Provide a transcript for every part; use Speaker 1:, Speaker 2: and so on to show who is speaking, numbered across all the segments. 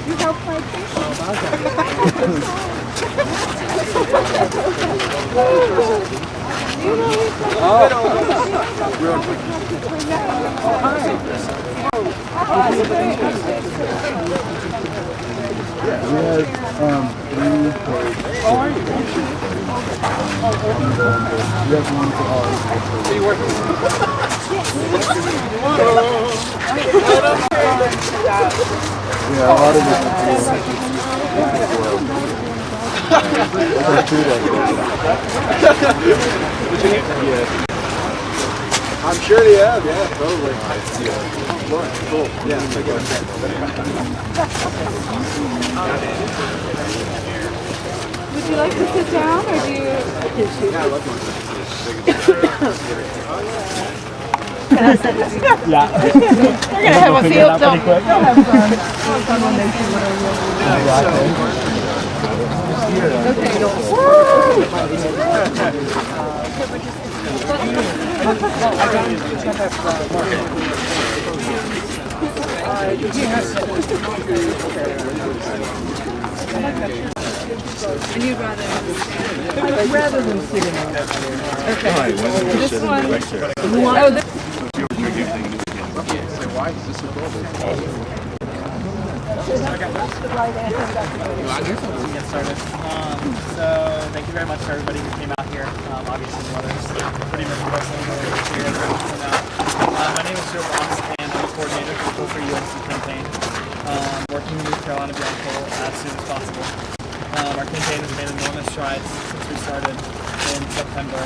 Speaker 1: You helped my case.
Speaker 2: Yeah, a lot of I'm sure they have, yeah, probably. Cool. Yeah,
Speaker 1: Would you like to sit down, or do you?
Speaker 2: Yeah, I love my
Speaker 3: Yeah.
Speaker 1: We're gonna have a field. They'll have fun. When they see what I And you'd rather than sitting on that chair. Okay. This one. Oh, this.
Speaker 2: Why is this so cool?
Speaker 3: Get started. So thank you very much to everybody who came out here. Obviously the weather's pretty miserable, so my name is Stewart Boss, and I'm a coordinator for the UNC campaign. Working with Carolina Beyond Coal as soon as possible. Our campaign has made enormous strides since we started in September.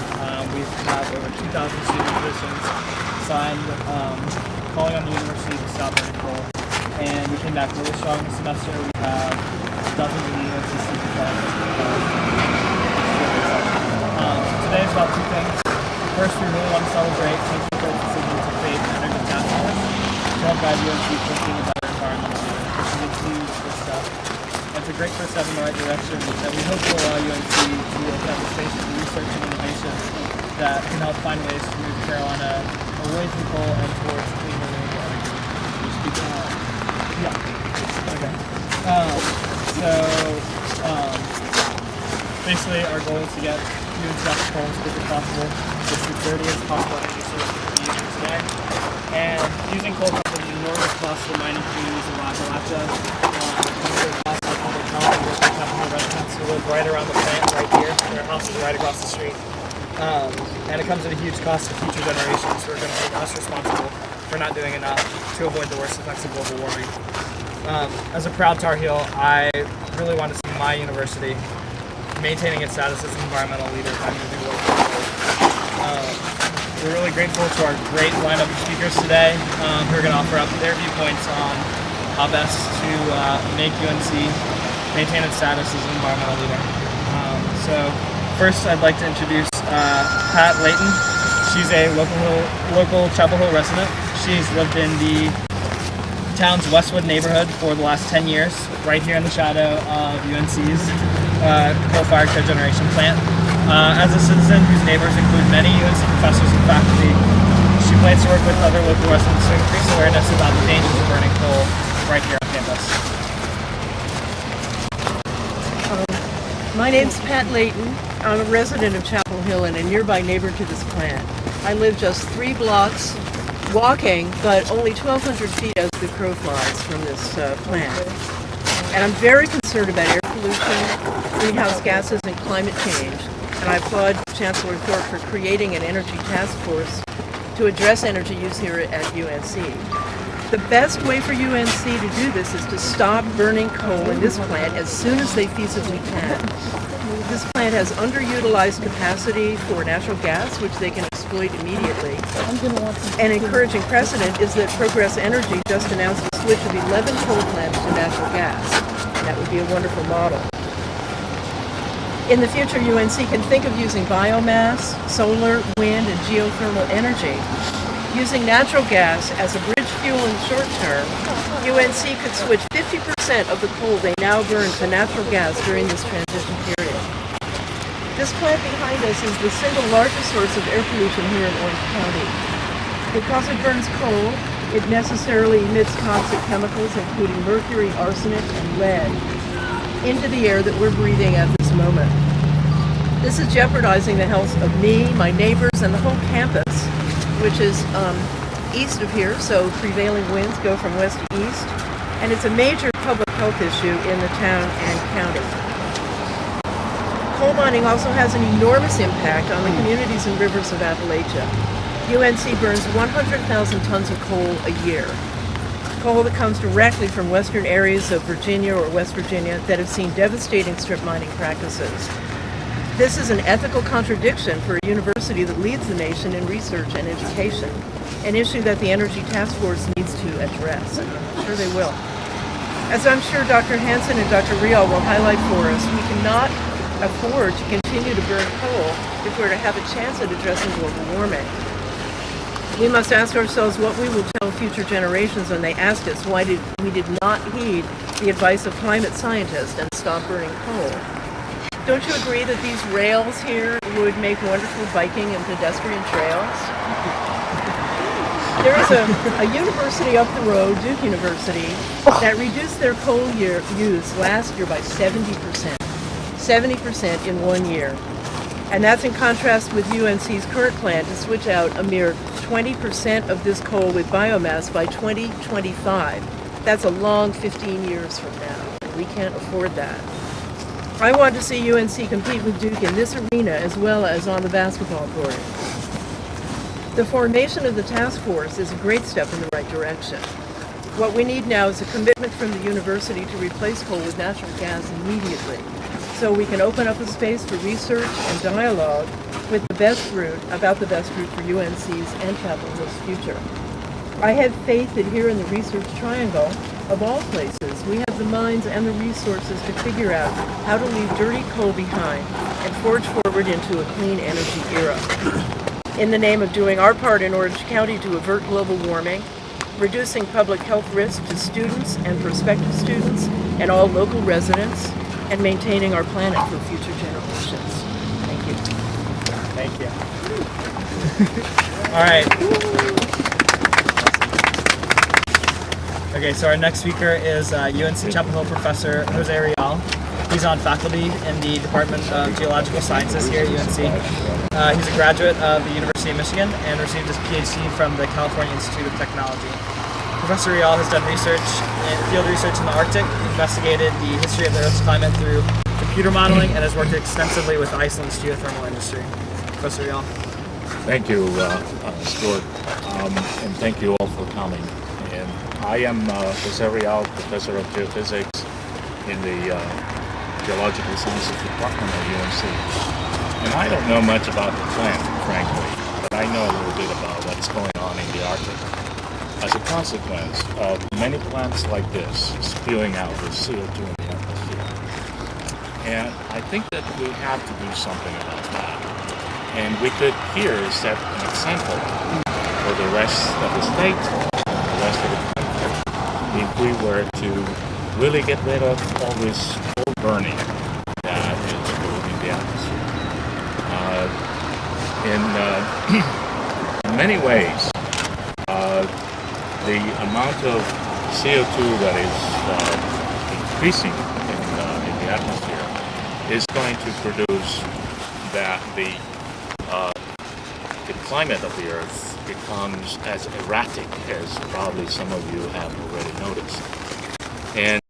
Speaker 3: We've had over 2,000 student petitions signed calling on the university to stop burning coal. And we came back really strong this semester. We have dozens of UNC students today is about two things. First, we really want to celebrate Chancellor Holden's decision to create an energy task force to help guide UNC thinking about our environment. It's huge, good stuff. It's a great first step in the right direction that we hope will allow UNC to have the space for research and innovation that can help find ways to move Carolina away from coal and towards clean renewable energy. Okay. Basically, our goal is to get UNC off the coal as quick as possible. It's the dirtiest possible energy source we can use today. And using coal comes at an enormous cost to mining communities in Appalachia. Residents who live right around the plant right here. Their house is right across the street. And it comes at a huge cost to future generations who are going to make us responsible for not doing enough to avoid the worst effects of global warming. As a proud Tar Heel, I really want to see my university maintaining its status as an environmental leader by moving away from coal. We're really grateful to our great lineup of speakers today who are going to offer up their viewpoints on how best to make UNC maintain its status as an environmental leader. So first I'd like to introduce Pat Leighten. She's a local Chapel Hill resident. She's lived in the town's Westwood neighborhood for the last 10 years, right here in the shadow of UNC's coal-fired cogeneration plant. As a citizen whose neighbors include many UNC professors and faculty, she plans to work with other local residents to increase awareness about the dangers of burning coal right here on campus.
Speaker 4: My name's Pat Leighten. I'm a resident of Chapel Hill and a nearby neighbor to this plant. I live just 3 blocks walking, but only 1,200 feet as the crow flies from this plant. And I'm very concerned about air pollution, greenhouse gases, and climate change. And I applaud Chancellor Thorp for creating an energy task force to address energy use here at UNC. The best way for UNC to do this is to stop burning coal in this plant as soon as they feasibly can. This plant has underutilized capacity for natural gas, which they can exploit immediately. An encouraging precedent is that Progress Energy just announced a switch of 11 coal plants to natural gas. That would be a wonderful model. In the future, UNC can think of using biomass, solar, wind, and geothermal energy. Using natural gas as a bridge fuel in the short term, UNC could switch 50% of the coal they now burn to natural gas during this transition period. This plant behind us is the single largest source of air pollution here in Orange County. Because it burns coal, It necessarily emits toxic chemicals, including mercury, arsenic, and lead, into the air that we're breathing at this moment. This is jeopardizing the health of me, my neighbors, and the whole campus, which is east of here, so prevailing winds go from west to east, and it's a major public health issue in the town and county. Coal mining also has an enormous impact on the communities and rivers of Appalachia. UNC burns 100,000 tons of coal a year. Coal that comes directly from western areas of Virginia or West Virginia that have seen devastating strip mining practices. This is an ethical contradiction for a university that leads the nation in research and education, an issue that the Energy Task Force needs to address, and I'm sure they will. As I'm sure Dr. Hansen and Dr. Rial will highlight for us, we cannot afford to continue to burn coal if we're to have a chance at addressing global warming. We must ask ourselves what we will tell future generations when they ask us why we did not heed the advice of climate scientists and stop burning coal. Don't you agree that these rails here would make wonderful biking and pedestrian trails? There is a university up the road, Duke University, that reduced their coal use last year by 70%. 70% in 1 year. And that's in contrast with UNC's current plan to switch out a mere 20% of this coal with biomass by 2025. That's a long 15 years from now. We can't afford that. I want to see UNC compete with Duke in this arena as well as on the basketball court. The formation of the task force is a great step in the right direction. What we need now is a commitment from the university to replace coal with natural gas immediately, so we can open up a space for research and dialogue with the best route for UNC's and Chapel Hill's future. I have faith that here in the Research Triangle, of all places, we have the minds and the resources to figure out how to leave dirty coal behind and forge forward into a clean energy era. In the name of doing our part in Orange County to avert global warming, reducing public health risk to students and prospective students and all local residents, and maintaining our planet for future generations. Thank you.
Speaker 3: Thank you. All right. Okay, so our next speaker is UNC Chapel Hill professor Jose Rial. He's on faculty in the Department of Geological Sciences here at UNC. He's a graduate of the University of Michigan and received his PhD from the California Institute of Technology. Professor Rial has done field research in the Arctic, investigated the history of the Earth's climate through computer modeling, and has worked extensively with Iceland's geothermal industry. Professor Rial.
Speaker 5: Thank you, Stewart, and thank you all for coming. And I am Jose Rial, professor of geophysics in the Geological Sciences Department at UNC. And I don't know much about the plant, frankly, but I know a little bit about what's going on in the Arctic. As a consequence of many plants like this spewing out with CO2 in the atmosphere. And I think that we have to do something about that. And we could here set an example for the rest of the state, the rest of the country, if we were to really get rid of all this coal burning that is polluting the atmosphere. In many ways, the amount of CO2 that is increasing in the atmosphere is going to produce that the climate of the Earth becomes as erratic as probably some of you have already noticed. And